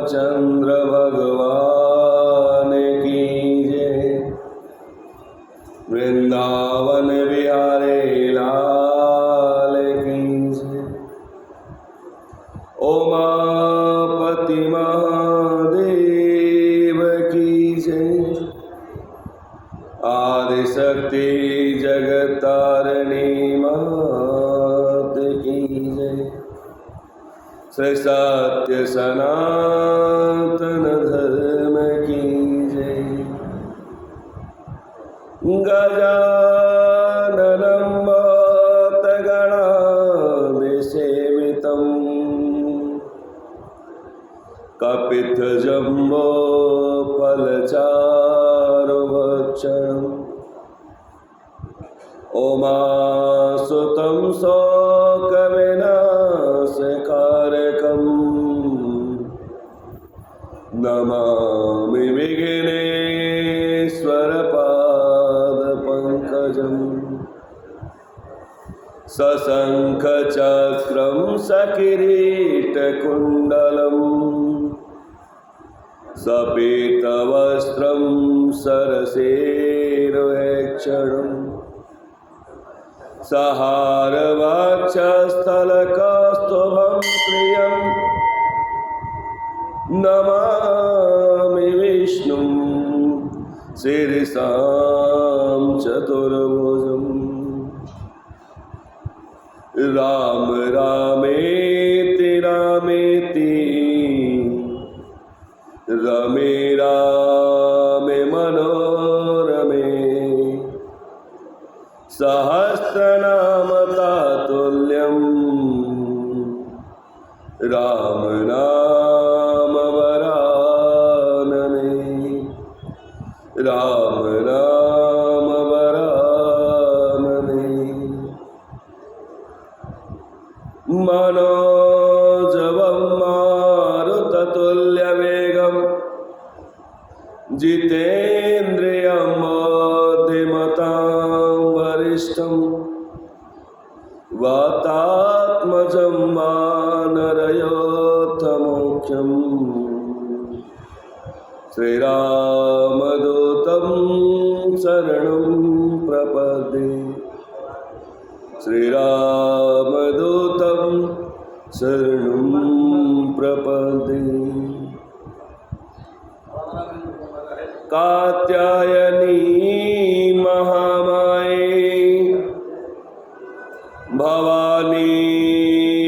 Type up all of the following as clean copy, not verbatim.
रामचंद्र भगवान की जय। वृंदावन बिहारी लाल की जय। उमापति महादेव की जय। आदिशक्ति जगतारिणी मात की जय। श्री सत्य सनातन धर्म की जय। गजाननं भक्तगणाधिसेवितं कपित्थजम्बो फलचारुभक्षणम् उमासुतं शोकविनाशकारकम् नमामि विघ्नेश्वरपादपङ्कजम्। सशङ्खचक्रं सकिरीटकुण्डलम् सपीतवस्त्रं सरसेरुहेक्षणम् सहारवक्षस्थलकौस्तुभं प्रियं नमामि विष्णुं शीर्षां चतुर्भुजम्। राम रामेति रामेति रमे रामे मनोरमे सहस्रनाम तत्तुल्यं राम नाम वरानने। राम नाम वरानने। मनोजवं मारुततुल्यवेगं जितेन्द्रियं बुद्धिमतां वरिष्ठं वातात्मजं वानरयोत्तमोख्यं श्रीरामदूतं शरणं प्रपद्ये। श्रीरामदूतं शरणं प्रपद्ये। कात्यायनी महामाये भवानी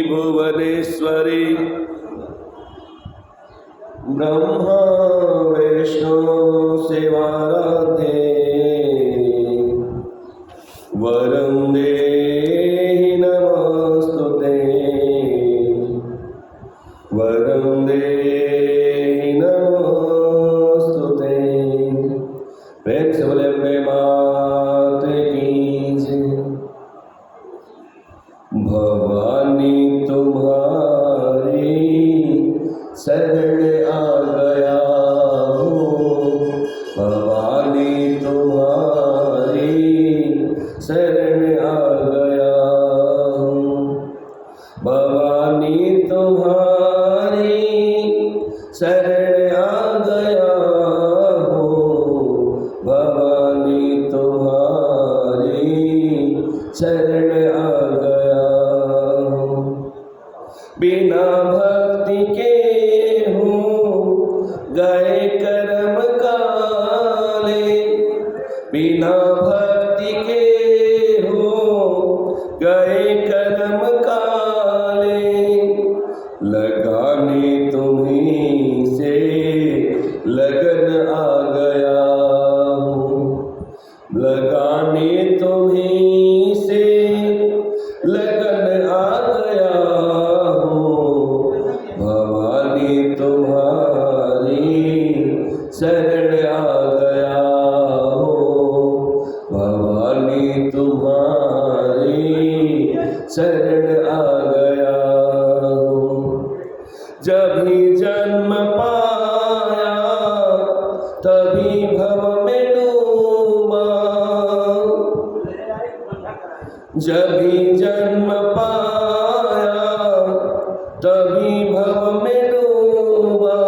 भुवनेश्वरी ब्रह्मा विष्णु शिवाराध्ये वरं देहि नमोस्तुते। वरं देहि नमोस्तुते। प्रेक्षवलम्बे मात की जय। भवानी तुम्हारी शरण आ गया हूँ। भवानी तुम्हारी शरण आ गया हूँ। भवानी तुम्हारी शरण आ गया हूँ। भवानी तुम्हारी शरण आ गया हूँ। बिना भक्ति के हूँ गए कर्म काले। बिना भक्ति के हूँ गए कर्म काले। लगाने तुम्हीं से लगन आ गया हूँ। लगाने तुम्हीं से लगन आ गया हूँ। भवानी तुम्हारी शरण आ गया हूँ। भवानी तुम्हारी शरण आ गया हूँ। जब ही जन्म पाया तभी भव में डूबा। जब ही जन्म पाया तभी भव में डूबा।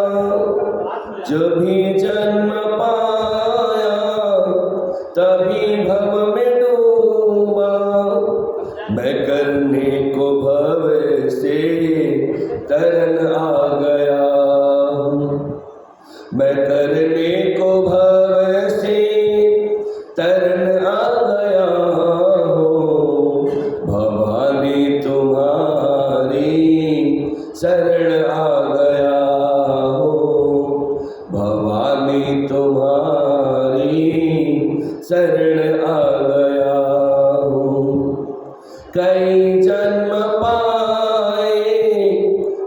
जो भी जन्म पाया तभी भव में डूबा, मैं करने को भव से तरन आ गया, मैं करने को भव से तरन आ गया हूँ, भवानी तुम्हारी शरण आ गया हूँ, भवानी तुम्हारी शरण आ गया हूँ। कई जन्म पाए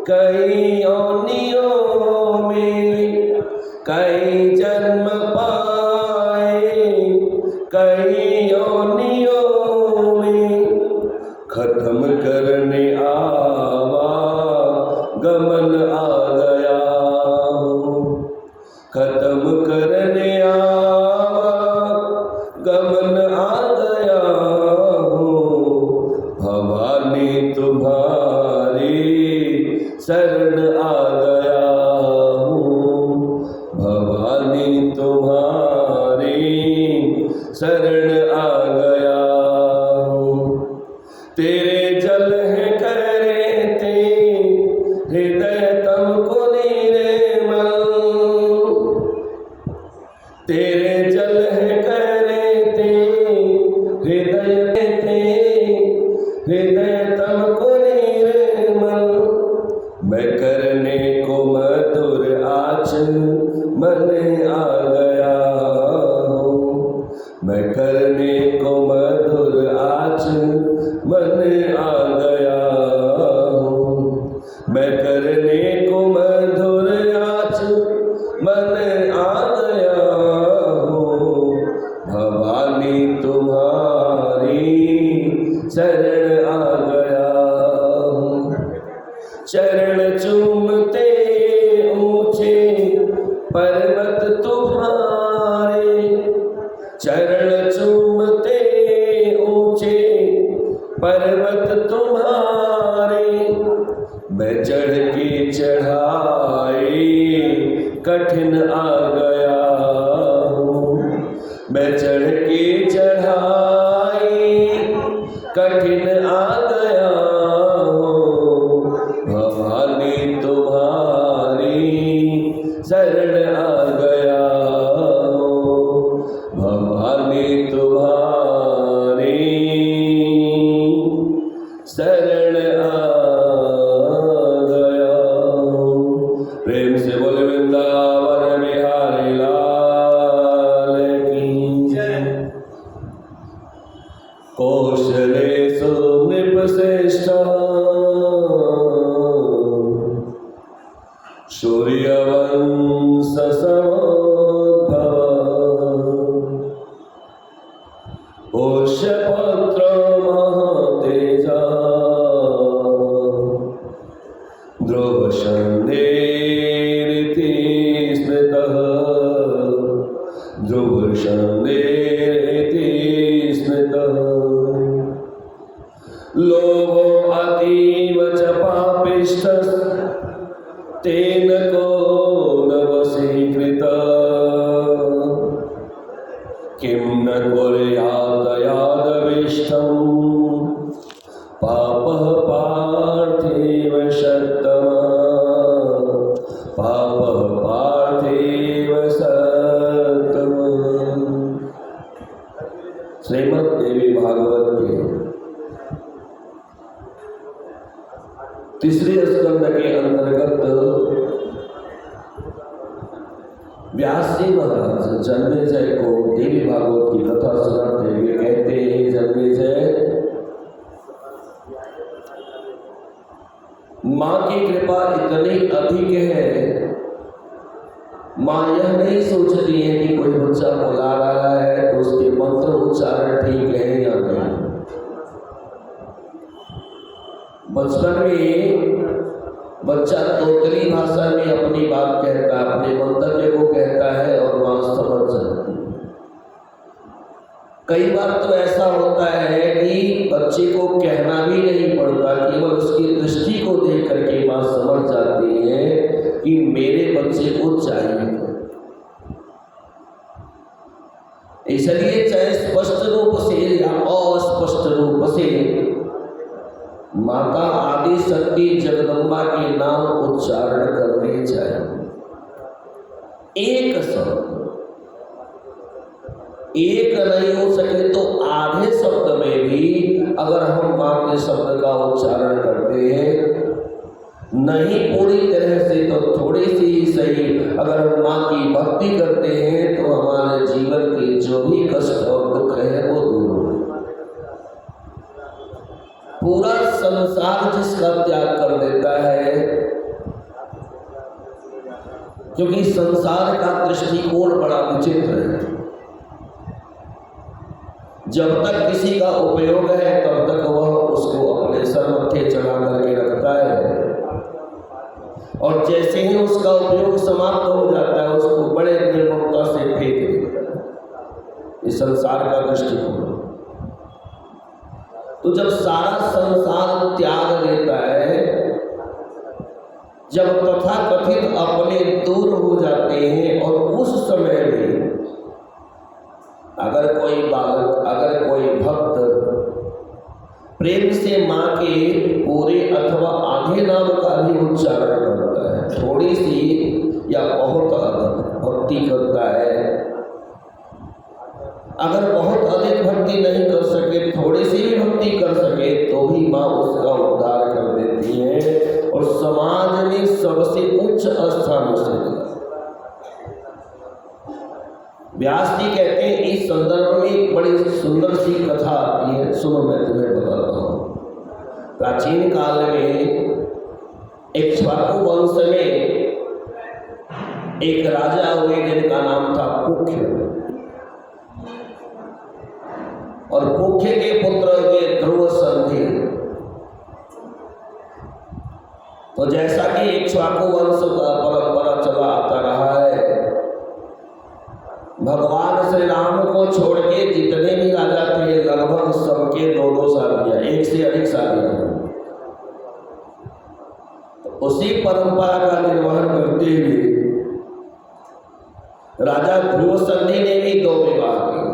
कई योनियों में, कई जन्म पाए कई योनियों में, खत्म करने आवा गमन आ गया हूँ, खत्म करने आवा गमन आ गया हूँ, भवानी तुम्हारी शरण आ गया हूँ, भवानी तुम्हारी शरण आ गया हूँ। तेरे जल है करते हृदय तुमको निर्मल, तेरे जल है करते हृदय तुमको निर्मल, मैं करने को मधुर आच मन आ गया हूँ, मैं करने को मधुर आच मन आ गया हूँ, मैं करने को मधुर आच मन आ गया हूँ, भवानी तुम्हारी शरण आ गया हूँ। चरण चूमते ऊंचे पर्वत तुम्हारे, चरण चूमते ऊंचे पर्वत तुम्हारे, मैं चढ़ के चढ़ाई कठिन आ गया हूँ, मैं चढ़ के चढ़ाई कठिन आ गया हूँ, भवानी तुम्हारी शरण आ गया हूँ, भवानी तुम्हारी शरण आ गया हूँ। प्रेम से बोले वृंदावन बिहारी लाल की जय। कौशलेषु नृपश्रेष्ठा सूर्यवंश समोद्भव, पुष्यपुत्र महातेजा, ध्रुव संदेरिति स्मृतः, ध्रुव संदेरिति स्मृतः, लोभो अतीव च पापिष्ठः तेन को न वशीकृतः, किं न कुर्यात् यादविष्टं पापः पार्थिव सत्तमः, पापः पार्थिव सत्तमः। श्रीमद् देवी भागवत के तीसरे स्कंद के अंतर्गत व्यास जी महाराज जन्मेजय को देवी भागवत की कथा सुनाते हुए कहते हैं, जन्मेजय, माँ की कृपा इतनी अधिक है, माँ यह नहीं सोचती है कि कोई बच्चा बुला रहा है तो उसके मंत्र उच्चारण ठीक है या नहीं। बचपन में बच्चा तोतली भाषा में अपनी बात कहता है, अपने मंतव्य को कहता है और माँ समझ जाती है। कई बार तो ऐसा होता है कि बच्चे को कहना भी नहीं पड़ता, केवल उसकी दृष्टि को देख करके माँ समझ जाती है कि मेरे बच्चे को चाहिए। इसलिए चाहे स्पष्ट रूप से या अस्पष्ट रूप से माता आदि शक्ति जगदम्बा के नाम उच्चारण करने चाहिए। एक शब्द, एक नहीं हो सके तो आधे शब्द में भी अगर हम मां के शब्द का उच्चारण करते हैं, नहीं पूरी तरह से तो थोड़ी सी ही सही, अगर हम मां की भक्ति करते हैं तो हमारे जीवन के जो भी कष्ट और दुख है वो दूर हो। पूरा संसार जिसका त्याग कर देता है, क्योंकि संसार का दृष्टिकोण बड़ा विचित्र है। जब तक किसी का उपयोग है तब तक वह उसको अपने सर मत्थे चढ़ा करके रखता है, और जैसे ही उसका उपयोग समाप्त हो जाता है उसको बड़े निर्ममता से फेंक देता है। इस संसार का दृष्टिकोण। तो जब सारा संसार त्याग देता है, जब तथाकथित अपने दूर हो जाते हैं, और उस समय में अगर कोई बालक, अगर कोई भक्त प्रेम से मां के पूरे अथवा आधे नाम का भी उच्चारण करता है, थोड़ी सी या बहुत अधिक भक्ति करता है, अगर बहुत अधिक भक्ति नहीं कर सके, थोड़ी सी भी भक्ति कर सके, तो भी मां उसका उद्धार कर देती है और समाज में सबसे उच्च स्थान से देती है। व्यास जी कहते हैं, इस संदर्भ में एक बड़ी सुंदर सी कथा आती है, सुनो मैं तुम्हें बताता हूँ। प्राचीन काल में इक्ष्वाकु वंश में एक राजा हुए जिनका नाम था पुख्य, और पुख्य के पुत्र हुए ध्रुव संधि। तो जैसा कि इक्ष्वाकु वंश का परंपरा चला आता रहा है, भगवान श्री राम को छोड़ के जितने भी राजा थे लगभग सबके दो शादियां, एक से अधिक शादियां। उसी परंपरा का निर्वहन करते हुए राजा ध्रुव संधि ने भी 2 विवाह किए।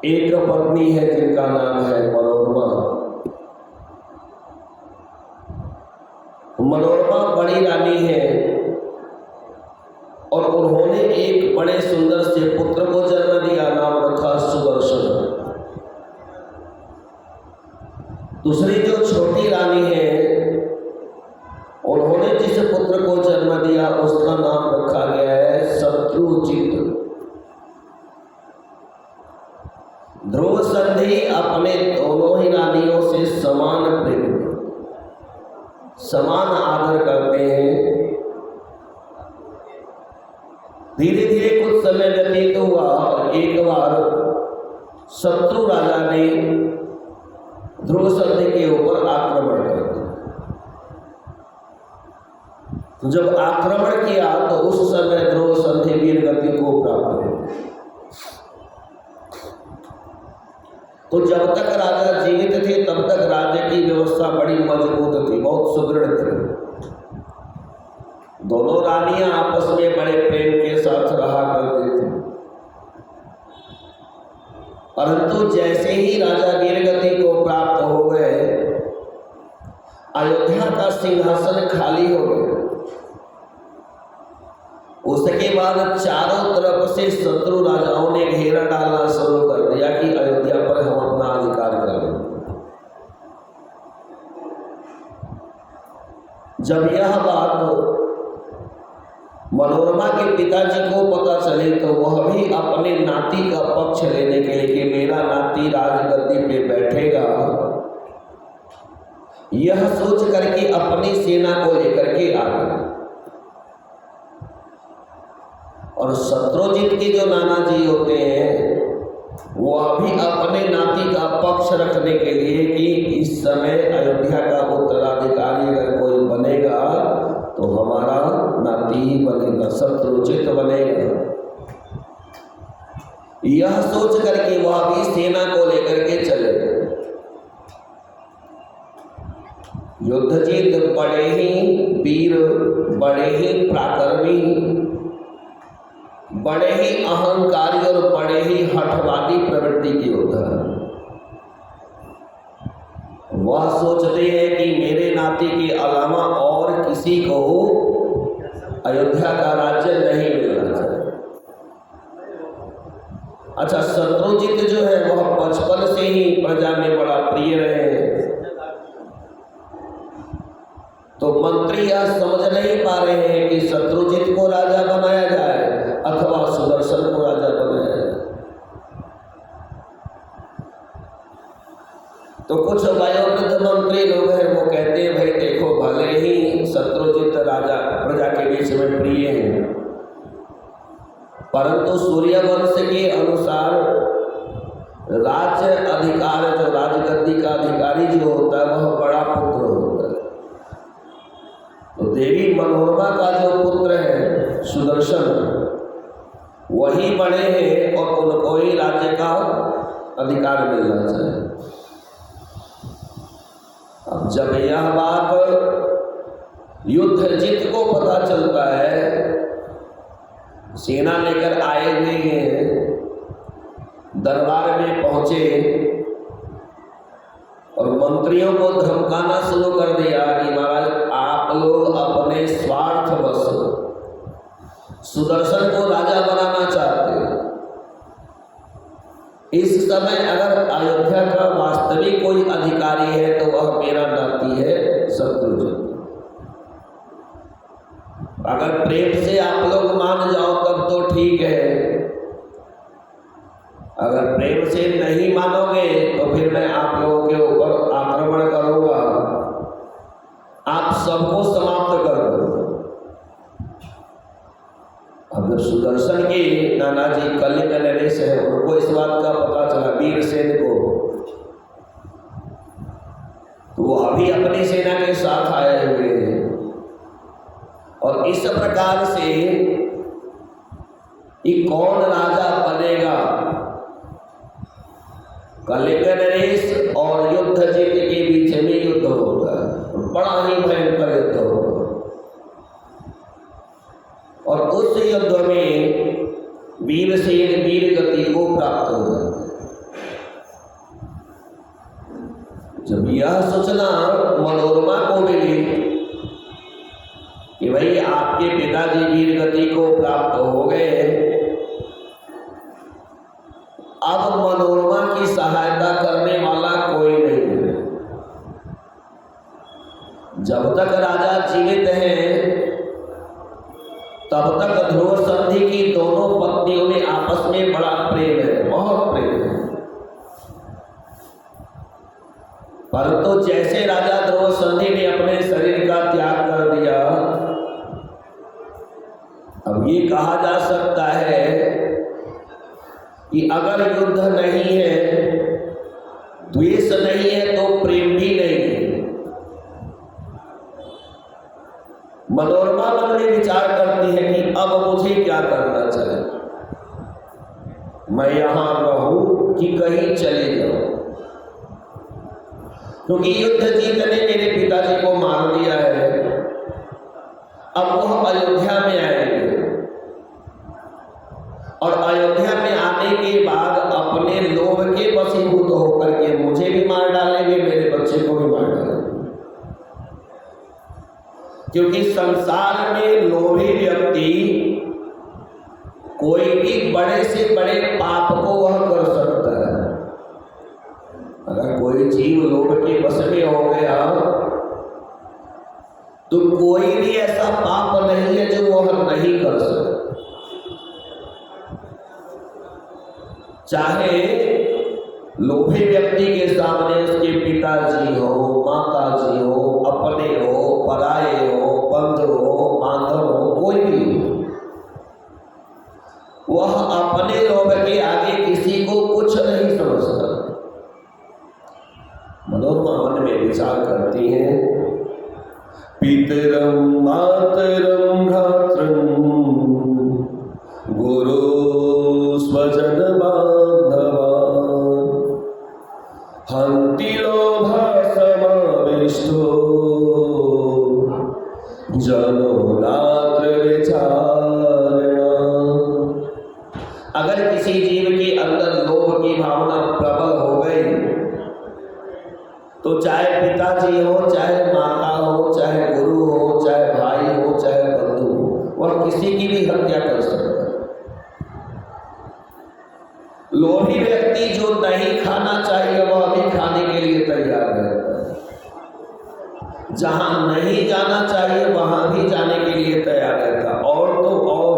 एक पत्नी है जिनका नाम है मनोरमा। मनोरमा बड़ी रानी है और उन्होंने एक बड़े सुंदर से पुत्र को जन्म दिया, नाम रखा सुदर्शन। दूसरी जो छोटी रानी है, उन्होंने जिस पुत्र को जन्म दिया उसका नाम रखा गया है शत्रुजित। ध्रुव संधि अपने दोनों ही रानियों से समान प्रेम, समान आदर करते हैं। धीरे धीरे कुछ समय व्यतीत हुआ और एक बार शत्रु राजा ने ध्रुव संधि के ऊपर आक्रमण कर दिया। तो जब आक्रमण किया तो उस समय ध्रुव संधि वीर गति को प्राप्त हुई। तो जब तक राजा जीवित थे तब तक राज्य की व्यवस्था बड़ी मजबूत थी, बहुत सुदृढ़ थी। दोनों रानियां आपस में बड़े प्रेम के साथ रहा करती थी। परंतु जैसे ही राजा वीरगति को प्राप्त हो गए, अयोध्या का सिंहासन खाली हो गया। उसके बाद चारों तरफ से शत्रु राजाओं ने घेरा डालना शुरू कर दिया कि अयोध्या पर हम अपना अधिकार करें। जब यह बात मनोरमा के पिताजी को पता चले तो वह भी अपने नाती का पक्ष लेने के लिए कि मेरा नाती राजगद्दी पे बैठेगा, यह सोच करके अपनी सेना को लेकर के आ गए। और शत्रुजित के जो नाना जी होते हैं वह भी अपने नाती का पक्ष रखने के लिए कि इस समय अयोध्या का उत्तराधिकारी अगर कोई बनेगा तो हमारा नाती ही बनेगा, शत्रुजित बनेगा। यह सोच करके वह भी सेना को लेकर के चले गए। युद्धजीत बड़े ही वीर, बड़े ही पराक्रमी, बड़े ही अहंकारी और बड़े ही हठवादी प्रवृत्ति के होता है। वह सोचते हैं कि मेरे नाते के अलावा और किसी को अयोध्या का राज्य नहीं मिलना चाहिए। अच्छा, शत्रुजित जो है वह बचपन से ही प्रजा में बड़ा प्रिय रहे, तो मंत्री यह समझ नहीं पा रहे हैं कि शत्रुजित को राजा बनाया जाए अथवा सुदर्शन को राजा बनाया जाए। तो कुछ वयोवृद्ध मंत्री लोग हैं, वो कहते हैं भाई देखो, भले ही शत्रुजित राजा प्रजा के बीच में प्रिय हैं, परंतु सूर्यवंश के अनुसार राज्य अधिकार, जो राजगद्दी का अधिकारी जो होता है वह बड़ा पुत्र होता है। तो देवी मनोरमा का जो पुत्र है सुदर्शन, वही बड़े हैं और उनको ही राज्य का अधिकार मिलना चाहिए। अब जब यह बात युद्धजीत को पता चलता है, सेना लेकर आए हुए हैं, दरबार में पहुंचे और मंत्रियों को धमकाना शुरू कर दिया कि महाराज आप लोग अपने स्वार्थवश सुदर्शन को राजा बनाना चाहते हैं। इस समय अगर अयोध्या का वास्तविक कोई अधिकारी है तो वह मेरा नाती है शत्रुजित। अगर प्रेम से आप लोग मान जाओ तब तो ठीक है, अगर प्रेम से नहीं मानोगे तो फिर मैं आप लोगों के ऊपर आक्रमण करूंगा, आप सबको समाप्त कर दूंगा। अब जब सुदर्शन के नाना जी कलिंग नरेश है, उनको इस बात का पता चला, वीरसेन को, तो वो अभी अपनी सेना के साथ आए हुए हैं और इस प्रकार से कि कौन राजा बनेगा, कलिंग नरेश और युद्धजीत के बीच में युद्ध होगा, बड़ा ही भयंकर युद्ध होगा। और उस युद्ध में वीरसेन वीर गति को प्राप्त हो जाता है। जब यह सूचना मनोरमा को मिली कि भाई आपके पिताजी वीर गति को प्राप्त हो गए, अब मनोरमा की सहायता करने वाला कोई नहीं है। जब तक राजा जीवित हैं तब तक ध्रुव संधि की दोनों पत्नियों में आपस में बड़ा प्रेम है, बहुत प्रेम है। परंतु जैसे राजा ध्रुव संधि ने अपने शरीर का त्याग कर दिया, अब ये कहा जा सकता है कि अगर युद्ध नहीं है, द्वेष नहीं है, तो प्रेम भी नहीं है। मनोरमा मन में विचार करती है कि अब मुझे क्या करना चाहिए, मैं यहां रहूं कि कहीं चले जाऊं, क्योंकि युद्धजीत ने मेरे पिताजी को मार दिया है। अब वह अयोध्या में आएंगे और अयोध्या में आने के बाद अपने लोभ के वशीभूत होकर के मुझे भी मार डालेंगे, मेरे बच्चे को भी मार डालेंगे। क्योंकि संसार में लोभी व्यक्ति कोई भी बड़े से बड़े पाप को वह कर सकता है। अगर कोई जीव लोभ के वश में हो गया तो कोई भी ऐसा पाप नहीं है जो वह नहीं कर सकता, चाहे लोभी व्यक्ति के सामने उसके पिताजी हो, माताजी हो, अपने हो, पराये हो, बंधु हो, बांधव हो, कोई भी हो, वह अपने लोभ के आगे किसी को कुछ नहीं समझता। मनोरमा मन में विचार करती हैं, पितरम मातरम भ्रातरम गुरु स्वजन बांधवा हंति लोभ समाविष्टो जनो नात्र विचारणा। नहीं जाना चाहिए वहां भी जाने के लिए तैयार रहता। और तो और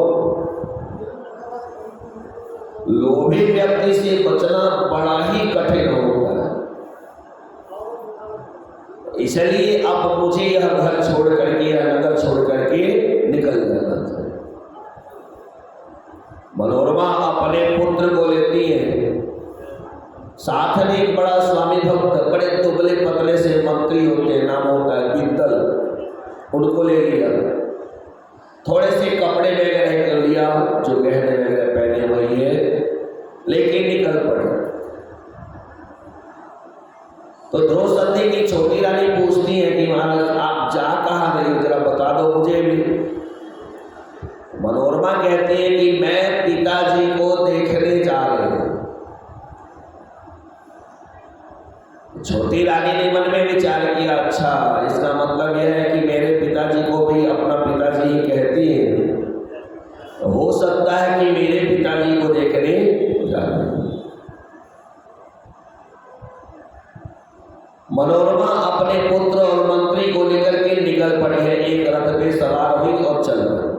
लोभी व्यक्ति से बचना बड़ा ही कठिन होता है। इसलिए अब मुझे यह घर छोड़ करके या नगर छोड़ करके निकल जाना चाहिए। मनोरमा अपने पुत्र को लेती है, साथ में एक बड़ा स्वामी भक्त, बड़े दुबले पतले से मंत्री होते हैं, नाम होता है बिंदल, उनको ले लिया। थोड़े से कपड़े वगैरह कर लिया, जो गहने वगैरह पहने हुए है, लेकिन निकल पड़े। तो द्रौपदी की छोटी रानी पूछती है कि महाराज आप जा कहाँ रही हो, जरा बता दो मुझे भी। मनोरमा कहती है कि मैं पिताजी को देखने जा रही हूं। छोटी रानी ने मन में विचार किया, अच्छा इसका मतलब यह है कि मेरे पिताजी को भी अपना पिताजी ही कहती है, हो सकता है कि मेरे पिताजी को देखने जा रही हूं। मनोरमा अपने पुत्र और मंत्री को लेकर के निकल पड़ी है, एक रथ पे सवार हुई और चल पड़ी।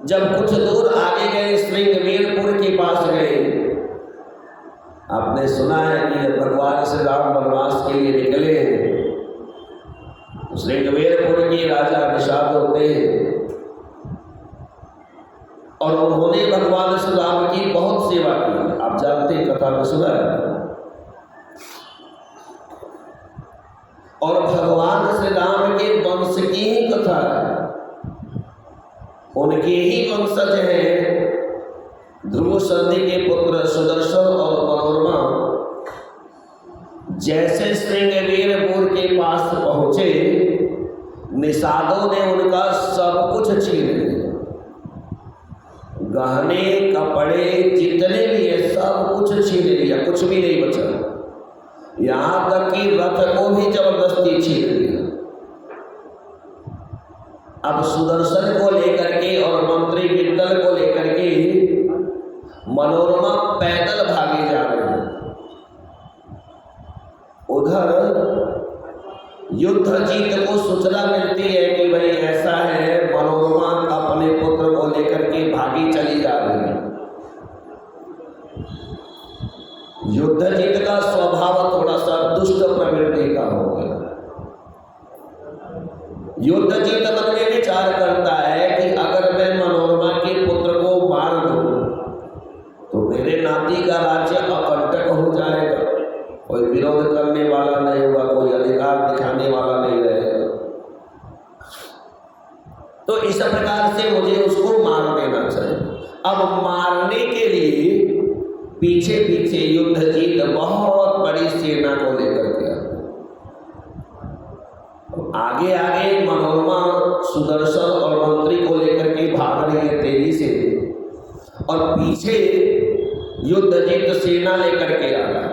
जब कुछ दूर आगे गए, श्रृंगवीरपुर के पास गए। आपने सुना है कि भगवान श्री राम वनवास के लिए निकले, श्रृंगवीरपुर के राजा निषाद होते और उन्होंने भगवान श्री राम की बहुत सेवा की। आप जानते हैं, कथा में सुना है। और भगवान श्री राम के वंश की ही कथा है, उनके ही वंशज हैं ध्रुव संधि के पुत्र सुदर्शन और मनोरमा। जैसे श्रृंगवीरपुर के पास पहुंचे, निषादों ने उनका सब कुछ छीन लिया, गहने कपड़े जितने भी है सब कुछ छीन लिया, कुछ भी नहीं बचा। यहां तक कि रथ को भी जबरदस्ती छीन लिया। अब सुदर्शन को लेकर के और मंत्री बिंदल को लेकर के मनोरमा पैदल भागे जा रहे हैं। उधर युद्ध जीत को सूचना मिलती है कि भाई ऐसा है, मनोरमा अपने पुत्र को लेकर के भागी चली जा रही है। युद्ध जीत का स्वभाव थोड़ा सा दुष्ट प्रवृत्ति का हो गया। युद्ध जीत मन में विचार करता है कि अगर मैं मनोरमा के पुत्र को मार दूं तो मेरे नाती का राज्य अकंटक हो जाएगा, कोई विरोध करने वाला नहीं होगा, कोई अधिकार दिखाने वाला नहीं रहेगा। तो इस प्रकार से मुझे उसको मार देना चाहिए। अब मारने के लिए पीछे पीछे युद्ध जीत बहुत बड़ी सेना को लेकर के आगे आगे मनोरमा सुदर्शन और मंत्री को लेकर के भाग रही है तेजी से, और पीछे युद्ध जीत सेना लेकर के आ रहा।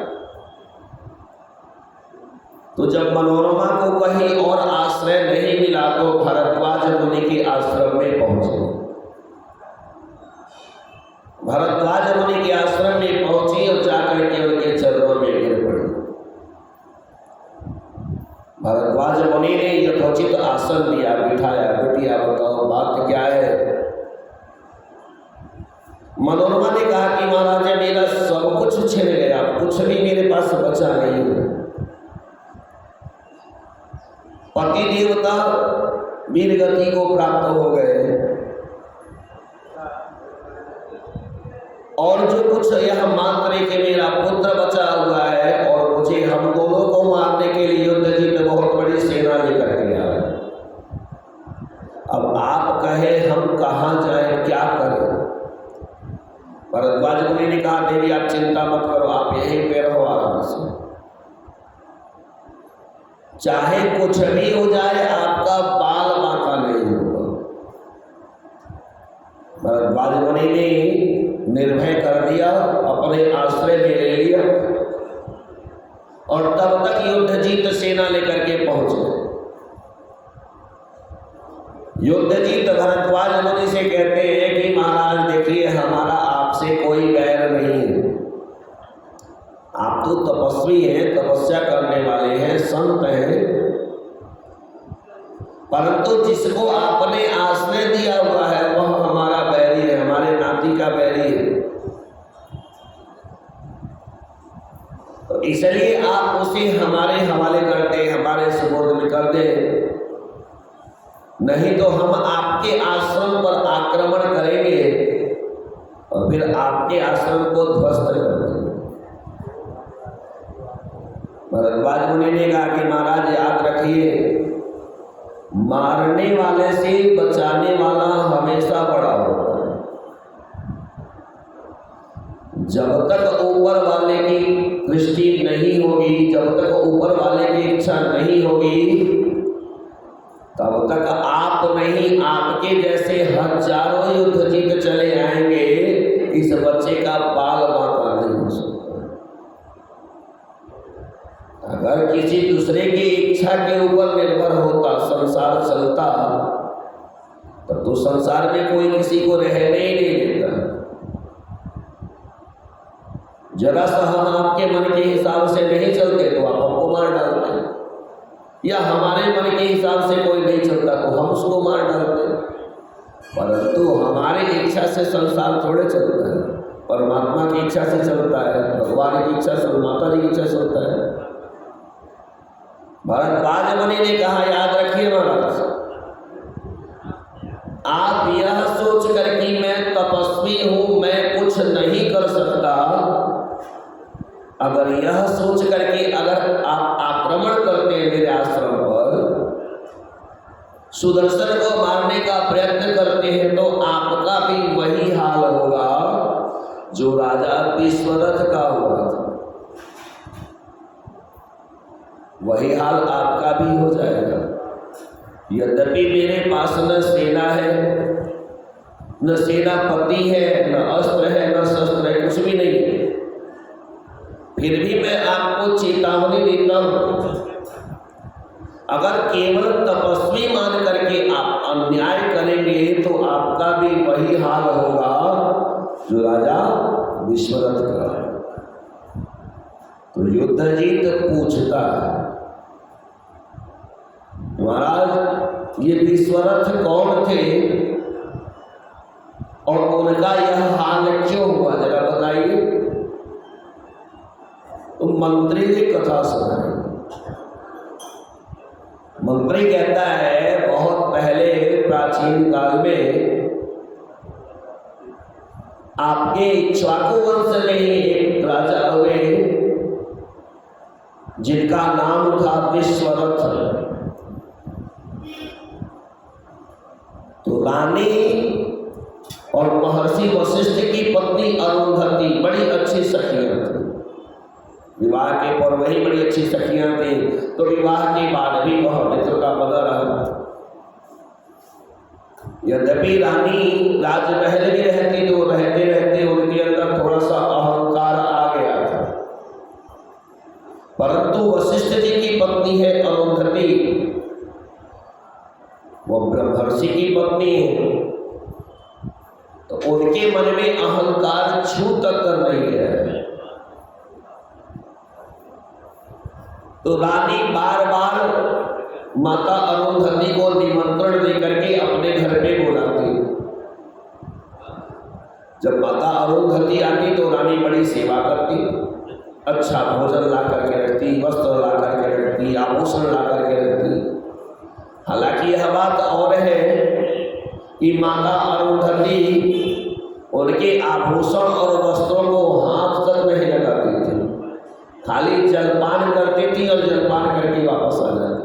तो जब मनोरमा को कहीं और आश्रय नहीं मिला तो भरद्वाज मुनि के आश्रम में पहुंचे। भरद्वाज मुनि के आश्रम में पहुंची और जाकर के उनके चरणों में गिर पड़ी। भरद्वाज मुनि ने यथोचित आसन दिया, बिठाया, बिटिया बताओ बात क्या है। मनोरमा ने कहा कि महाराज मेरा सब कुछ छिन गया, कुछ भी मेरे पास बचा नहीं है। पति देवता वीर गति को प्राप्त हो गए, और जो कुछ यह मात्र है कि मेरा पुत्र बचा हुआ है, और मुझे हम दोनों को मारने के लिए युद्ध जीत बहुत बड़ी सेना लेकर के आ रहे। अब आप कहे हम कहाँ जाए, क्या करें। भरद्वाज मुनि ने कहा देवी आप चिंता मत करो, आप यहीं पे रहो आराम से, चाहे कुछ भी हो जाए आपका बाल बांका नहीं होगा। भरद्वाज मुनि ने निर्भय कर दिया, अपने आश्रय में ले लिया, और तब तक युद्ध जीत सेना लेकर के पहुंच गए। युद्ध जीत भरद्वाज मुनि से कहते हैं कि महाराज देखिए हमारा आपसे कोई बैर नहीं है, आप तो तो तपस्वी हैं, तपस्या करने वाले हैं, संत हैं, परंतु जिसको आपने आश्रय दिया हुआ है वह हमारा बैरी है, हमारे नाती का बैरी है। तो इसलिए आप उसे हमारे हवाले कर दें, हमारे सुपुर्द में कर दें, नहीं तो हम आपके आश्रम पर आक्रमण करेंगे और फिर आपके आश्रम को ध्वस्त कर देंगे। भरद्वाज मुनि ने कहा कि महाराज याद रखिए, मारने वाले से बचाने वाला हमेशा बड़ा होता है। जब तक ऊपर वाले की दृष्टि नहीं होगी, जब तक ऊपर वाले की इच्छा नहीं होगी, तब तक आप नहीं, आपके जैसे हजारों युद्ध जीत चले आएंगे, इस बच्चे का बाल बांका नहीं हो सकता। अगर किसी दूसरे की इच्छा के ऊपर निर्भर होता, संसार चलता, तब तो संसार में कोई किसी को रहने ही नहीं देता। जरा सा हम आपके मन के हिसाब से नहीं चलते तो आप हमको मार डालते, या हमारे मन के हिसाब से कोई नहीं चलता तो हम उसको मार डालते। परंतु हमारी इच्छा से संसार थोड़े चलता है, परमात्मा की इच्छा से चलता है, भगवान की इच्छा से, माता जी की इच्छा से चलता है। भरद्वाज मुनि ने कहा याद रखिए महाराज, आप यह सोच कर कि मैं तपस्वी हूं, मैं कुछ नहीं कर सकता, अगर यह सोच करके अगर आप आक्रमण करते हैं मेरे आश्रम पर, सुदर्शन को मारने का प्रयत्न करते हैं, तो आपका भी वही हाल होगा जो राजा विश्वरथ का हुआ था, वही हाल आपका भी हो जाएगा। यद्यपि मेरे पास न सेना है, न सेनापति है, न अस्त्र है, न शस्त्र है, कुछ भी नहीं है, फिर भी मैं आपको चेतावनी देता हूं, अगर केवल तपस्वी मान करके आप अन्याय करेंगे तो आपका भी वही हाल होगा जो राजा विश्वरथ का है। तो युद्धजीत पूछता है, महाराज ये विश्वरथ कौन थे और उनका यह हाल क्यों हुआ, जरा बताइए। तो मंत्री ने कथा सुनाई। मंत्री कहता है बहुत पहले प्राचीन काल में आपके इक्ष्वाकु वंश में एक राजा हुए जिनका नाम था विश्वरथ। तो रानी और महर्षि वशिष्ठ की पत्नी अरुंधति बड़ी अच्छी सखियां थी, विवाह के पूर्व ही बड़ी अच्छी सखियां थी, तो विवाह के बाद भी वह मित्रता बना रहा। यद्यपि रानी राजमहल में रहती तो रहते रहते उनके अंदर थोड़ा सा अहंकार आ गया था, परंतु वशिष्ठ जी की पत्नी है अरुंधति, वो ब्रह्मर्षि की पत्नी है, तो उनके मन में अहंकार छू तक कर नहीं गया है। तो रानी बार बार माता अरुंधति को निमंत्रण देकर के अपने घर पे बुलाती। जब माता अरुंधति आती तो रानी बड़ी सेवा करती, अच्छा भोजन ला करके रखती, वस्त्र ला करके रखती, आभूषण ला करके रखती। हालांकि यह बात और है कि माता अरुंधति उनके आभूषण और वस्त्रों को हाथ तक नहीं लगाती थी, खाली जलपान करती थी और जलपान करके वापस आ जाती।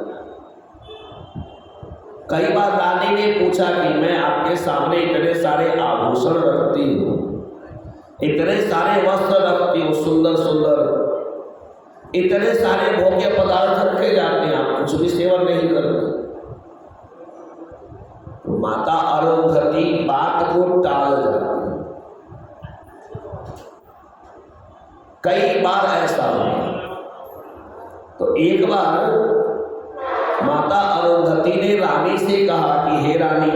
कई बार रानी ने पूछा कि मैं आपके सामने इतने सारे आभूषण रखती हूँ, इतने सारे वस्त्र रखती हूँ, सुंदर सुंदर इतने सारे भोग्य पदार्थ रखे जाते हैं, आप कुछ भी सेवन नहीं करते। तो माता अरुंधति बात को टाल जाती। कई बार ऐसा हुआ। तो एक बार माता अरुंधति ने रानी से कहा कि हे रानी,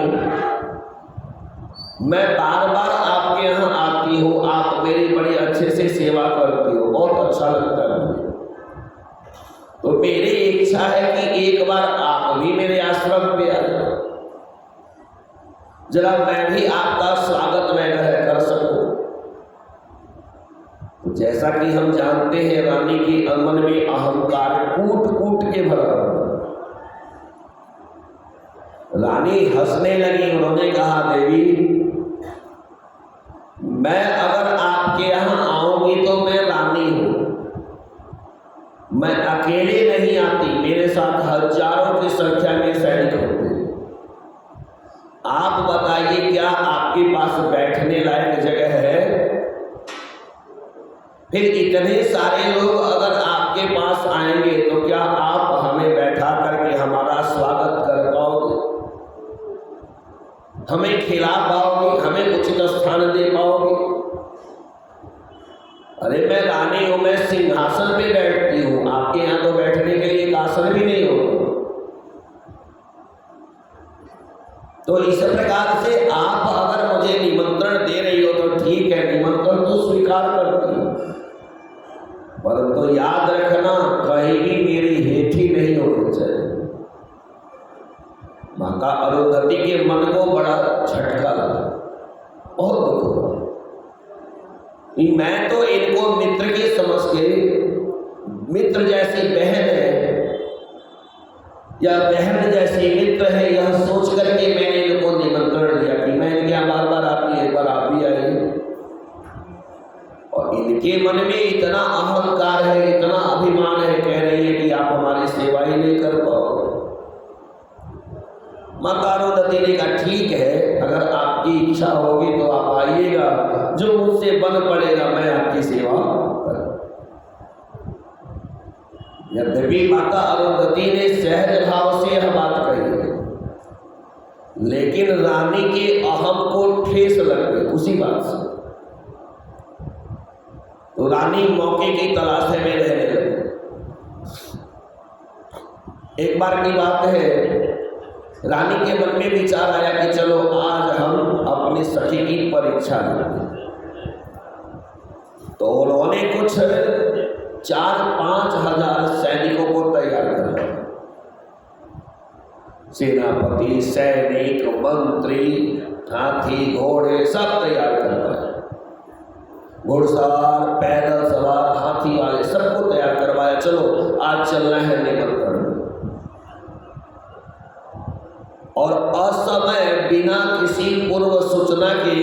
मैं बार बार आपके यहाँ आती हूँ, आप मेरी बड़ी अच्छे से सेवा करती हो, बहुत अच्छा लगता है, जरा मैं भी आपका स्वागत में कर सकूं। तो जैसा कि हम जानते हैं, रानी के मन में अहंकार कूट कूट के भरा हुआ। रानी हंसने लगी। उन्होंने कहा, देवी, मैं अगर आपके यहां आऊंगी तो मैं रानी हूं, मैं अकेले नहीं आती, मेरे साथ हजारों की संख्या में सैनिक होते हैं। आप बताइए, क्या आपके पास बैठने लायक जगह है? फिर इतने सारे लोग अगर आपके पास आएंगे तो क्या आप हमें बैठा करके हमारा स्वागत कर पाओगे? हमें खिला पाओगे? हमें उचित स्थान दे पाओगे? अरे मैं रानी हूं, मैं सिंहासन पे बैठती हूं, आपके यहां तो बैठने के लिए एक आसन भी नहीं होगा। तो इस प्रकार से आप अगर मुझे निमंत्रण दे रही हो तो ठीक है, निमंत्रण तो स्वीकार करती हूं, परंतु याद रखना, कहीं भी मेरी हेठी नहीं होनी चाहिए। माता अरुंधति के मन को बड़ा झटका लगा, बहुत दुख हुआ। मैं तो इनको मित्र की समझ के, मित्र जैसी बहन है या बहन जैसी मित्र है, यह सोच करके मैंने इनको निमंत्रण दिया कि मैं इनके यहाँ बार बार आती है, एक बार आप भी आइए। और इनके मन में इतना अहंकार है, इतना अभिमान है, कह रही है कि आप हमारी सेवा ही नहीं कर पाओगे। माता अरुंधति ने कहा, ठीक है, अगर आपकी इच्छा होगी तो आप आइएगा, जो मुझसे बन पड़ेगा मैं आपकी सेवा करूं। यद्यपि माता अरुंधति ने सहज भाव से यह बात कही, लेकिन रानी के अहम को ठेस लग गई उसी बात से। तो रानी मौके की तलाश में रहने लगी। एक बार की बात है, रानी के मन में विचार आया कि चलो आज हम अपनी सखी की परीक्षा लेंगे। तो उन्होंने कुछ 4-5 हजार सैनिकों को तैयार कर, सेनापति, सैनिक, मंत्री, हाथी, घोड़े सब तैयार करवाए, घुड़सवार, पैदल सवार, हाथी वाले सबको तैयार करवाया। चलो आज चलना है निमंत्रण। और असमय बिना किसी पूर्व सूचना के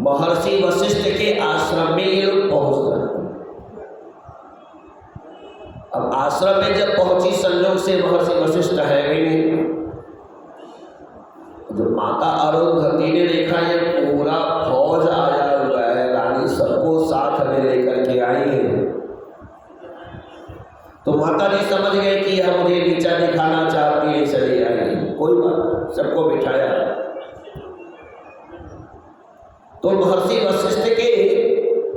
महर्षि वशिष्ठ के आश्रम में ये लोग पहुंच गए। अब आश्रम में जब पहुंची, संयोग से महर्षि वशिष्ठ है भी नहीं। जब माता अरुंधति ने देखा ये पूरा फौज आया हुआ है, रानी सबको साथ में लेकर के आई है, तो माता जी समझ गए कि यह मुझे नीचा दिखाना चाहती है, चली आई। कोई बात, सबको बिठाया। तो महर्षि वशिष्ठ के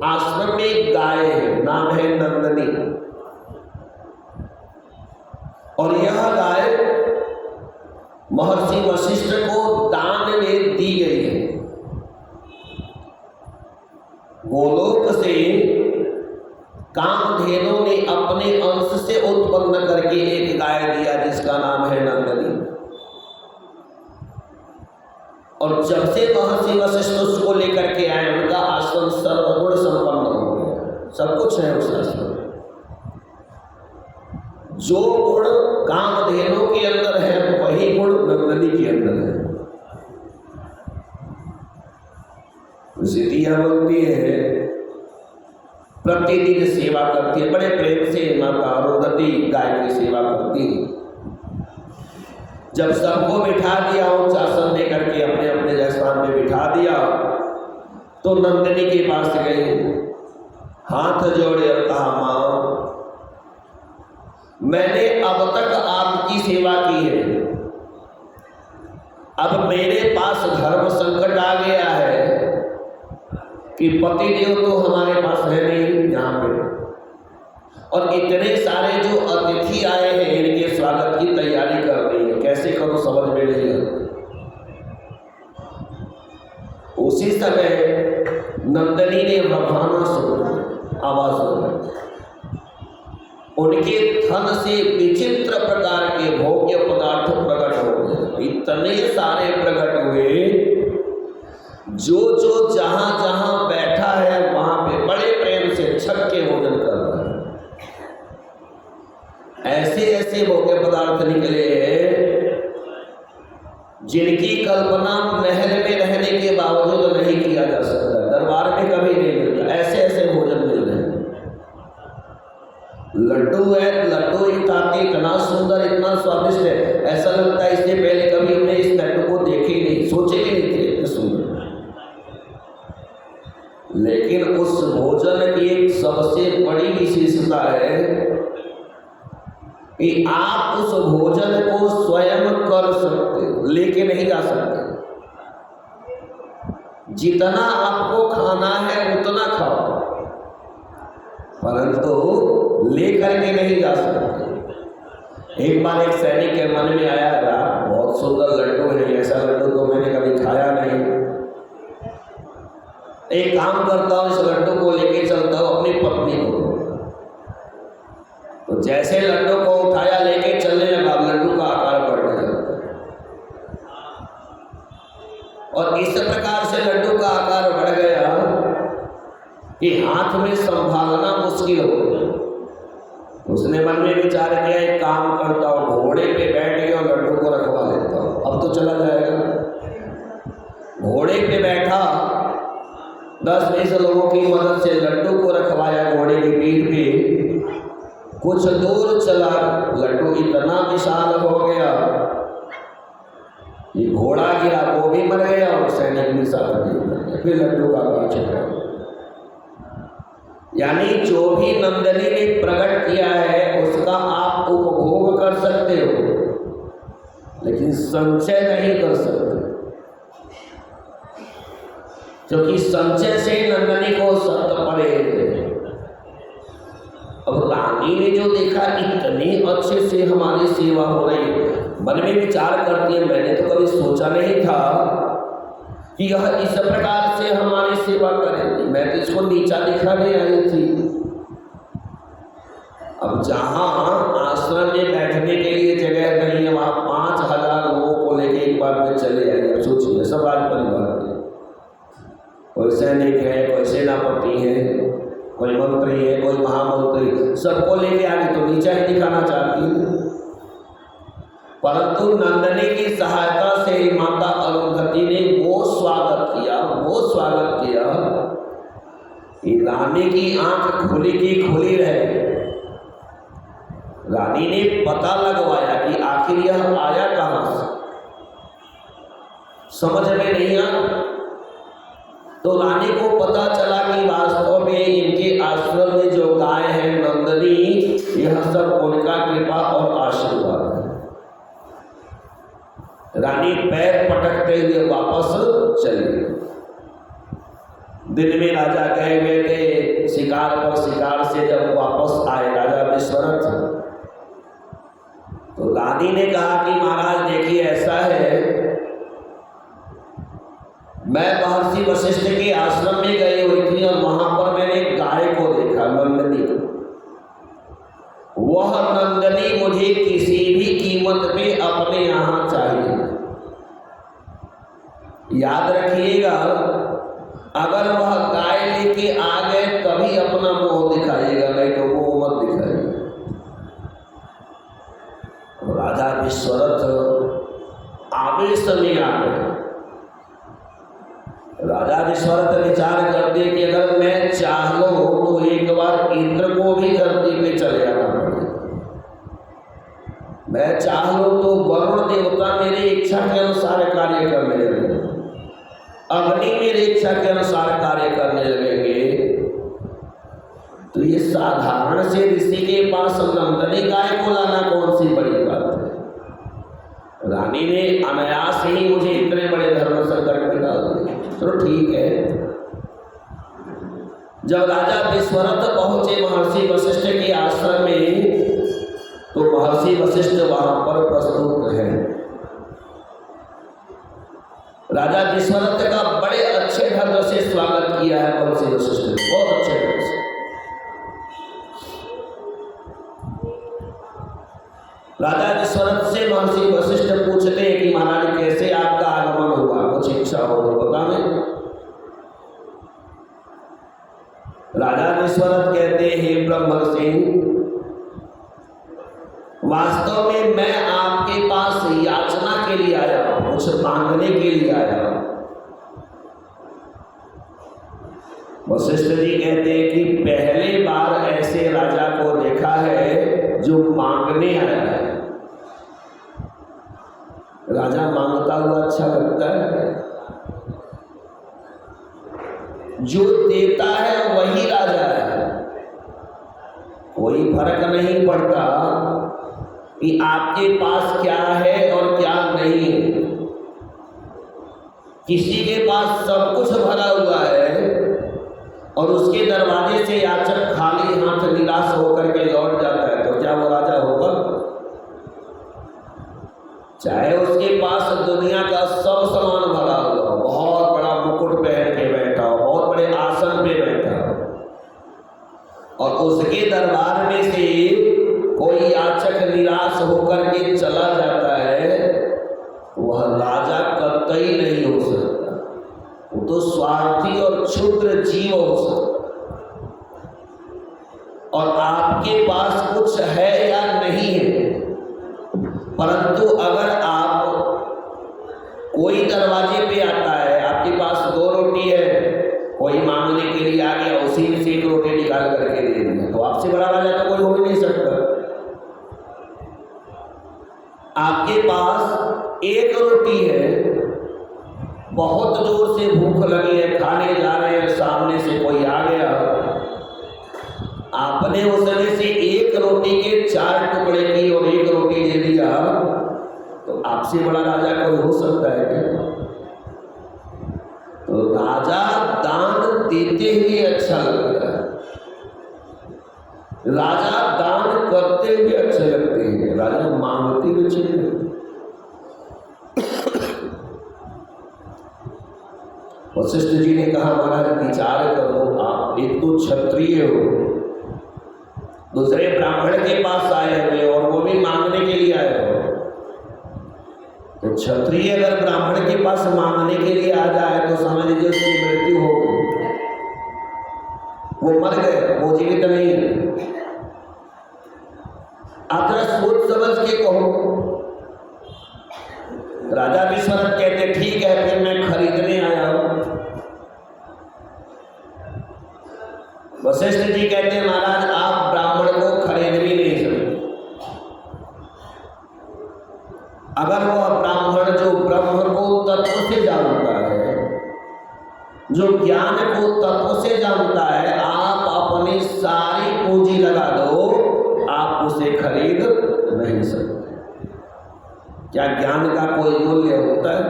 आश्रम में एक गाय है, नाम है नंदनी, और यह गाय महर्षि वशिष्ठ को दान में दी गई है। गोलोक से कामधेनु ने अपने अंश से उत्पन्न करके एक गाय दिया जिसका नाम है नंदनी। और जब से महर्षि वशिष्ठ उसको लेकर के आए, उनका आश्रम सर्वगुण संपन्न हो गया, सब कुछ है उस आश्रम में। जो गुण कामधेनु के अंदर है वही गुण नंदनी के अंदर है। सिद्धियां बनती है, प्रतिदिन सेवा करती है, बड़े प्रेम से माता अरुंधति गाय की सेवा करती है। जब सबको बिठा दिया, उच्च आसन देकर के अपने अपने स्थान में बिठा दिया, तो नंदिनी के पास गई, हाथ जोड़े और कहा, मां, मैंने अब तक आपकी सेवा की है, अब मेरे पास धर्म संकट आ गया है कि पतिदेव तो हमारे पास है नहीं यहाँ पे, और इतने सारे जो अतिथि आए हैं इनके स्वागत की तैयारी करनी है, कैसे करो समझ में नहीं आता। उसी समय नंदनी ने बरहाना सुना, आवाज सुनी, उनके थन से विचित्र प्रकार के भोग्य पदार्थ प्रकट हो गए। इतने सारे प्रकट हुए जो जो जहां जहां बैठा है वहां पे बड़े प्रेम से छक के भोजन कर रहा है। ऐसे ऐसे भोग्य पदार्थ निकले जिनकी कल्पना महल में रहने के बावजूद नहीं किया जा सकता, दरबार में कभी नहीं मिलता। ऐसे ऐसे भोजन मिल रहे हैं। लड्डू है, लड्डू इतना सुंदर, इतना स्वादिष्ट है, ऐसा लगता है इससे पहले कभी हमने इस लड्डू को देखे ही नहीं, सोचे भी नहीं थे इतने सुंदर। लेकिन उस भोजन की एक सबसे बड़ी विशेषता है कि आप उस भोजन को स्वयं कर सकते हो, लेके नहीं जा सकते। जितना आपको खाना है उतना खाओ, परंतु लेकर के नहीं जा सकते। एक बार एक सैनिक के मन में आया था, बहुत सुंदर लड्डू है, ऐसा लड्डू तो मैंने कभी खाया नहीं। एक काम करता हूँ, इस लड्डू को लेके चलता हूँ अपनी पत्नी को। तो जैसे लड्डू को उठाया, लेके चलने लगा, लड्डू का आकार बढ़ने लगा और इस प्रकार से लड्डू का आकार बढ़ गया कि हाथ में संभालना मुश्किल हो गया। उसने मन में विचार किया, एक काम करता हूँ, घोड़े पे बैठ गया और लड्डू को रखवा लेता हूँ, अब तो चला जाएगा। घोड़े पे बैठा, 10-20 लोगों की मदद से लड्डू को रखवाया घोड़े की पीठ पे। कुछ दूर चला, लड्डू इतना विशाल हो गया कि घोड़ा गिरा, वो भी मर गया और सैनिक भी साथ में मर गया। फिर लड्डू का आकार छिपा। यानी जो भी नंदनी ने प्रकट किया है उसका आप उपभोग कर सकते हो, लेकिन संचय नहीं कर सकते, क्योंकि संचय से नंदनी को सत्य पड़े। अब रानी ने जो देखा इतनी अच्छे से हमारी सेवा हो रही, मन में विचार करती है, मैंने तो कभी सोचा नहीं था कि यह इस प्रकार से हमारी सेवा करेगी। मैं तो इसको नीचा दिखाने आई थी। अब जहां आश्रम में बैठने के लिए जगह नहीं है, वहां 5000 लोगों को लेके एक बार में चले आए। अब सोचिए, सब राज परिवार के, कोई सैनिक है, कोई सेनापति है, कोई मंत्री है, कोई महामंत्री, सबको लेके आगे तो नीचा ही दिखाना चाहती है। परंतु नंदनी की सहायता से माता अरुंधति ने वो स्वागत किया कि रानी की आंख खुली की खुली रहे। रानी ने पता लगवाया कि आखिर यह आया कहां से, समझ में नहीं आया। तो रानी को पता चला कि वास्तव में इनके आश्रम में जो गाय है नंदनी, यह सब उनका कृपा और आशीर्वाद है। रानी पैर पटकते हुए वापस चली गई। दिन में राजा गए हुए थे शिकार पर, शिकार से जब वापस आए राजा विश्वरथ, तो रानी ने कहा कि महाराज देखिए, ऐसा है, मैं महर्षि वशिष्ठ के आश्रम में गई हुई थी और वहां पर मैंने गाय को देखा, नंदनी को। वह नंदनी मुझे किसी भी कीमत पे अपने यहां चाहिए। याद रखिएगा, अगर वह गाय लेके आ गए तभी अपना मुंह दिखाइएगा, नहीं तो मुंह मत दिखाइएगा। राजा विश्वरथ आवेश में आ गए। राजा विश्वरथ विचार करते कि अगर मैं चाह लूं तो एक बार इंद्र को भी धरती पे चले आना पड़ेगा। मैं चाह लूं तो वरुण देवता मेरी इच्छा के अनुसार कार्य करने लगेंगे, अग्नि मेरी इच्छा के अनुसार कार्य करने लगेंगे। तो ये साधारण से ऋषि के पास नंदनी गाय को लाना कौन सी बड़ी बात है। रानी ने अनायास ही मुझे इतने बड़े धर्म संकट में डाल दिया। चलो ठीक है। जब राजा विश्वरथ पहुंचे महर्षि वशिष्ठ के आश्रम में, तो महर्षि वशिष्ठ वहां पर प्रस्तुत हैं। राजा विश्वरथ का बड़े अच्छे ढंग से स्वागत किया है महर्षि वशिष्ठ ने, बहुत अच्छे ढंग से। राजा विश्वरथ से महर्षि वशिष्ठ पूछते हैं कि महाराज कैसे आपका आगमन हुआ, कुछ इच्छा हो तो बताएं। राजा विश्वनाथ कहते हैं ब्रह्मर्षि, वास्तव में मैं आपके पास याचना के लिए आया हूं, कुछ मांगने के लिए आया हूं। वशिष्ठ जी कहते हैं कि पहले बार ऐसे राजा को देखा है जो मांगने आया है। राजा मांगता हुआ अच्छा लगता है, जो देता है वही राजा है। कोई फर्क नहीं पड़ता कि आपके पास क्या है और क्या नहीं है। किसी के पास सब कुछ भरा हुआ है और उसके दरवाजे से याचक खाली हाथ निराश होकर के लौट जाता है, तो क्या वो राजा होगा? चाहे उसके पास दुनिया का सब सामान भरा हुआ हो, बहुत बड़ा मुकुट पहन के बैठा हो, बहुत बड़े आसन पे बैठा हो, और उसके दरबार में से कोई याचक निराश होकर के चला जाता है, वह राजा कतई नहीं हो सकता। वो तो स्वार्थी और क्षुद्र जीव हो सकता। और आपके पास कुछ है या नहीं है, परंतु अगर आप कोई दरवाजे पे आता है, आपके पास 2 रोटी है, कोई मांगने के लिए आ गया, उसी में से 1 रोटी निकाल करके दे दिया, तो आपसे बड़ा राजा तो कोई हो ही नहीं सकता। आपके पास 1 रोटी है, बहुत जोर से भूख लगी है, खाने जा रहे हैं, सामने से कोई आ गया, आपने उसमें से 1 रोटी के 4 टुकड़े की और 1 रोटी दे दिया, तो आपसे बड़ा राजा कोई हो सकता है क्या? तो राजा दान देते हुए अच्छा लगता है, राजा दान करते हुए अच्छे लगते हैं, राजा मांगते हुए अच्छे लगते हैं। वशिष्ठ जी ने कहा, महाराज विचार करो, आप एक तो क्षत्रिय हो, दूसरे ब्राह्मण के पास आए हुए और वो भी मांगने के लिए आए हो। तो क्षत्रिय अगर ब्राह्मण के पास मांगने के लिए आ जाए तो समझ लीजिए उसकी मृत्यु हो गई, वो मर गए, वो जीवित नहीं है। आप जरा सोच समझ के कहो। राजा विश्वनाथ कहते ठीक है, फिर मैं खरीदने आया हूं। वशिष्ठ जी कहते हैं, महाराज आप ब्राह्मण को खरीद भी नहीं सकते। अगर वह ब्राह्मण जो ब्रह्म को तत्व से जानता है, जो ज्ञान को तत्व से जानता है, आप अपनी सारी पूंजी लगा दो, आप उसे खरीद नहीं सकते। क्या ज्ञान का कोई मूल्य होता है?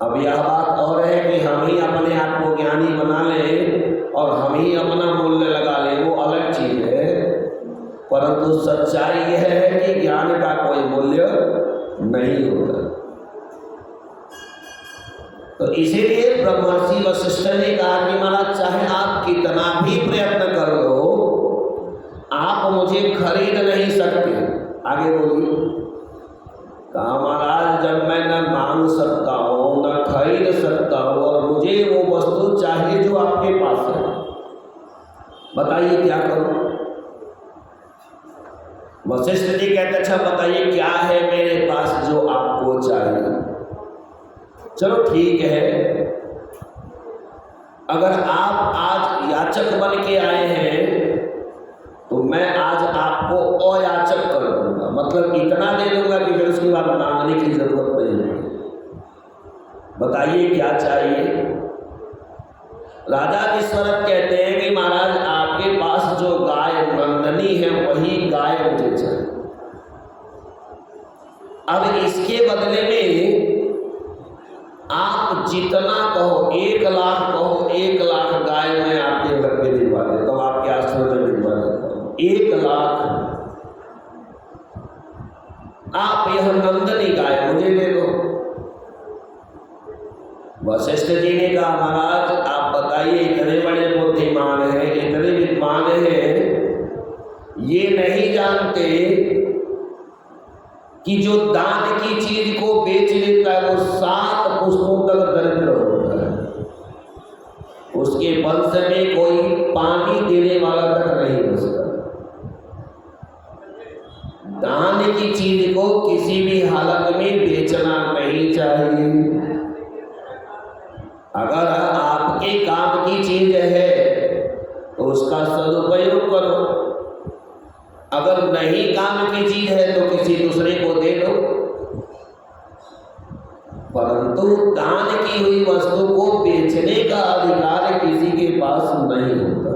अब यह बात और है कि हम ही अपने आप को ज्ञानी बना लें और हम ही अपना मूल्य लगा लें, वो अलग चीज है। परंतु सच्चाई यह है कि ज्ञान का कोई मूल्य नहीं होता। तो इसीलिए ब्रह्मर्षि वशिष्ठ ने कहा कि महाराज चाहे आप कितना भी प्रयत्न कर लो, आप मुझे खरीद नहीं सकते। आगे बोलिए। कहा, महाराज जब मैं न मांग सकता हूं, न खरीद सकता हूं, और मुझे वो वस्तु चाहिए जो आपके पास है, बताइए क्या करूं? वशिष्ठ जी कहते, अच्छा बताइए क्या है मेरे पास जो आपको चाहिए? चलो ठीक है, अगर आप आज याचक बन के आए हैं तो मैं आज आपको अयाचक कर दूंगा, मतलब इतना दे दूंगा कि फिर उसके बाद मांगने की जरूरत नहीं है। बताइए क्या चाहिए? राजा विश्वनाथ कहते हैं कि महाराज आपके पास जो गाय नंदनी है वही गाय मुझे चाहिए। अब इसके बदले में आप जितना कहो, 1 लाख कहो, 1 लाख गाय मैं आपके घर पे भिजवा देता हूं, आपके आश्रम में भिजवा देता हूं। 1 लाख आप यह नंदनी गाय मुझे दे दो। वशिष्ठ जी ने कहा, महाराज आप बताइए, इतने बड़े बुद्धिमान हैं, इतने विद्वान हैं, ये नहीं जानते कि जो दान की चीज को बेच लेता है वो 7 पुष्पों तक दरिद्र होता है। उस उसके वंश में कोई पानी देने वाला तक नहीं बचता। दान की चीज को किसी भी हालत में बेचना नहीं चाहिए। अगर आपके काम की चीज है तो उसका सदुपयोग करो, अगर नहीं काम की चीज है तो किसी दूसरे को दे दो। परंतु दान की हुई वस्तु को बेचने का अधिकार किसी के पास नहीं होता।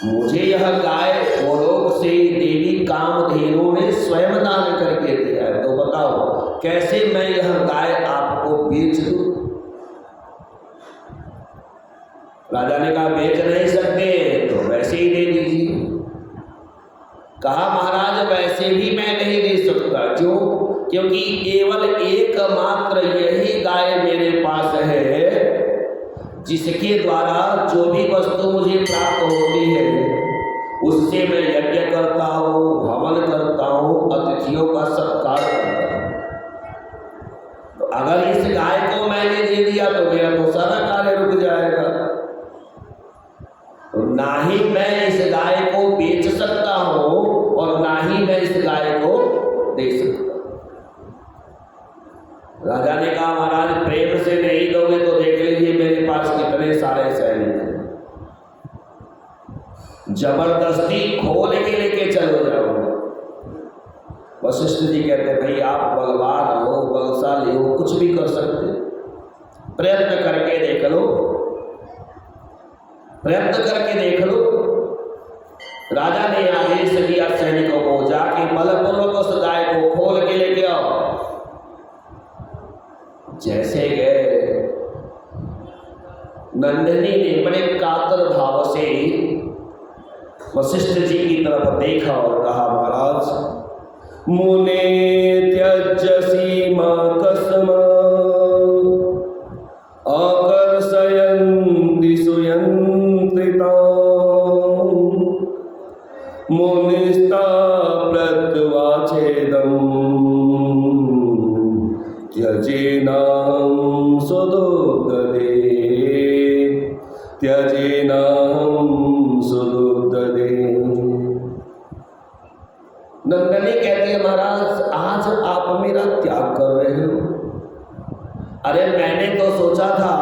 मुझे यह गाय गोलोक से देवी कामधेनु ने स्वयं दान करके दिया है, तो बताओ कैसे मैं यह गाय आपको बेच दूं? राजा ने कहा बेच नहीं सकते तो वैसे ही दे दीजिए। कहा महाराज वैसे भी मैं नहीं दे सकता। क्यों? क्योंकि केवल एकमात्र यही गाय मेरे पास है जिसके द्वारा जो भी वस्तु मुझे प्राप्त होती है उससे मैं यज्ञ करता हूँ, हवन करता हूँ, अतिथियों का सत्कार करता हूँ। तो अगर इस गाय को मैंने दे दिया तो मेरा तो सारा कार्य रुक जाएगा। तो ना ही मैं इस गाय को बेच सकता हूँ और ना ही मैं इस गाय को दे सकता। राजा ने कहा महाराज प्रेम से नहीं दोगे तो देख लीजिए मेरे पास कितने सारे सैनिक हैं, जबरदस्ती खोल के लेके चलो जाओ। वशिष्ठ जी कहते हैं भाई आप बलवान हो, बलशाली हो, कुछ भी कर सकते, प्रयत्न करके देख लो, प्रयत्न करके देख लो। राजा ने आदेश दिया सैनिकों को जाके बलपूर्वक उस गाय को खोल के लेके आओ। जैसे गए नंदिनी ने बड़े कातर भाव से वशिष्ठ जी की तरफ देखा और कहा महाराज मुने त्यजसी मां कस्मा आकर्षयन्ति सुयंत्रिता मुनिस्ता प्रत्वाचेदम् त्यजेनां सुदुग्धदे त्यजेनां सुदुग्धदे। नंदिनी कहती है महाराज आज आप मेरा त्याग कर रहे हो। अरे मैंने तो सोचा था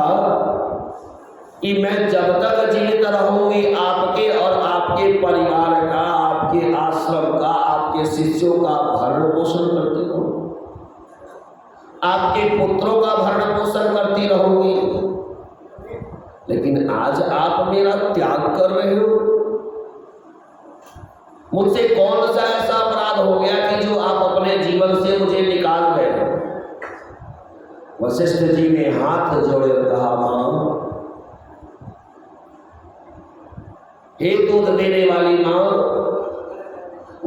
कि मैं जब तक जीवित रहूंगी आपके और आपके परिवार का, आपके आश्रम का, आपके शिष्यों का भरण पोषण करती रहूंगी, आपके पुत्रों का भरण पोषण करती रहूंगी। लेकिन आज आप मेरा त्याग कर रहे हो। मुझसे कौन सा ऐसा अपराध हो गया कि जो आप अपने जीवन से मुझे निकाल रहे हो? वशिष्ठ जी ने हाथ जोड़े और कहा मां, हे दूध देने वाली मां,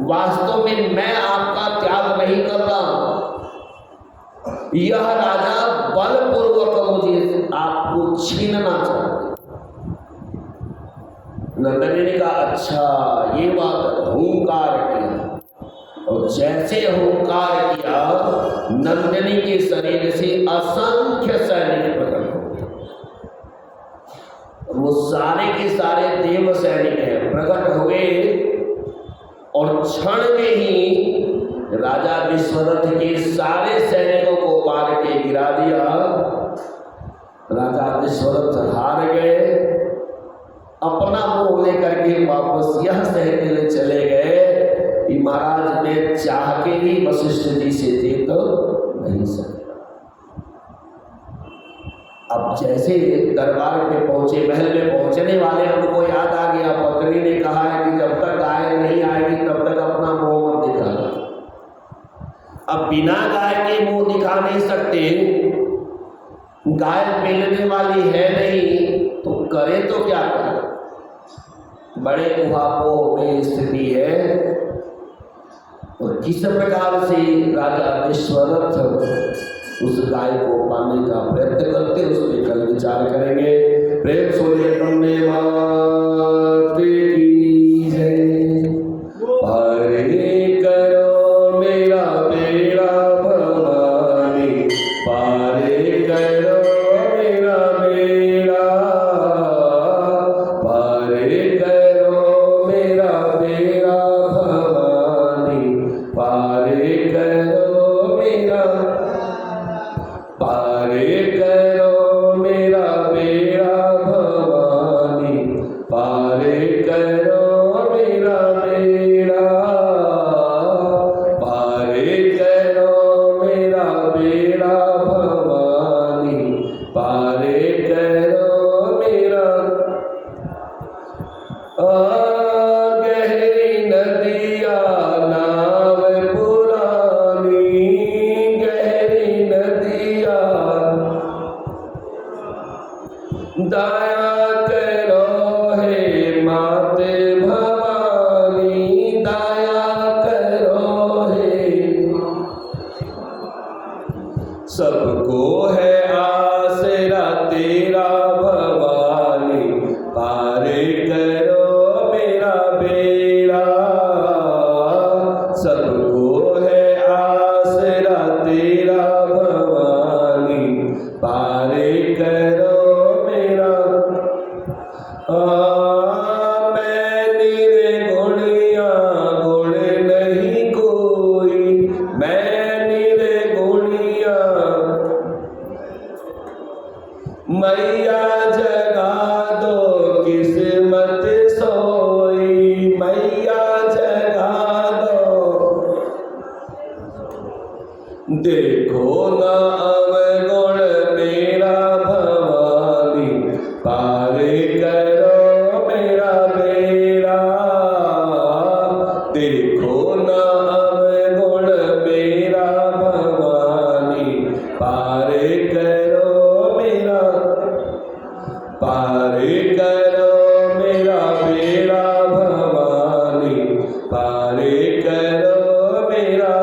वास्तव में मैं आपका त्याग नहीं कर रहा। यह राजा बलपूर्वक मुझे आपको छीनना चाहते। नंदिनी ने कहा अच्छा ये बात। हुंकार किया और जैसे हुंकार किया नंदिनी के शरीर से असंख्य सैनिक प्रकट हो गए। वो सारे के सारे देव सैनिक हैं प्रकट हुए और क्षण में ही राजा विश्वरथ के सारे सैनिकों को मार के गिरा दिया। राजा विश्वरथ हार गए। अपना मुंह लेकर के वापस यह सहते चले गए कि महाराज मैं चाह के भी वशिष्ठ जी से दे तो नहीं सकता। अब जैसे दरबार में पहुंचे, महल में पहुंचने वाले उनको याद आ गया, पत्नी ने कहा है कि जब तक गाय नहीं आएगी तब तक अपना मुंह मत दिखाना। अब बिना गाय के मुंह दिखा नहीं सकते, गाय मिलने वाली है नहीं तो करे तो क्या करे। बड़े उहापोह में स्थिति है। और किस प्रकार से राजा विश्वरथ उस गाय को पाने का प्रयत्न करते उस पर कल विचार करेंगे। प्रेम सोने तुमने हरे करो मेरा बेड़ा भवानी, पारे करो मेरा बेड़ा सबको है आसरा तेरा भवानी, पारे करो मेरा। मैं निर्गुणिया गुण नहीं कोई, मैं निर्गुणिया। मैया जगा दो किस्मत सोई, मैया जगा दो। देखो ना अवगुण मेरा भवानी, पारे करो मेरा बेड़ा। देखो ना अवगुण मेरा भवानी, पारे करो मेरा, पारे करो मेरा बेड़ा भवानी, पारे करो मेरा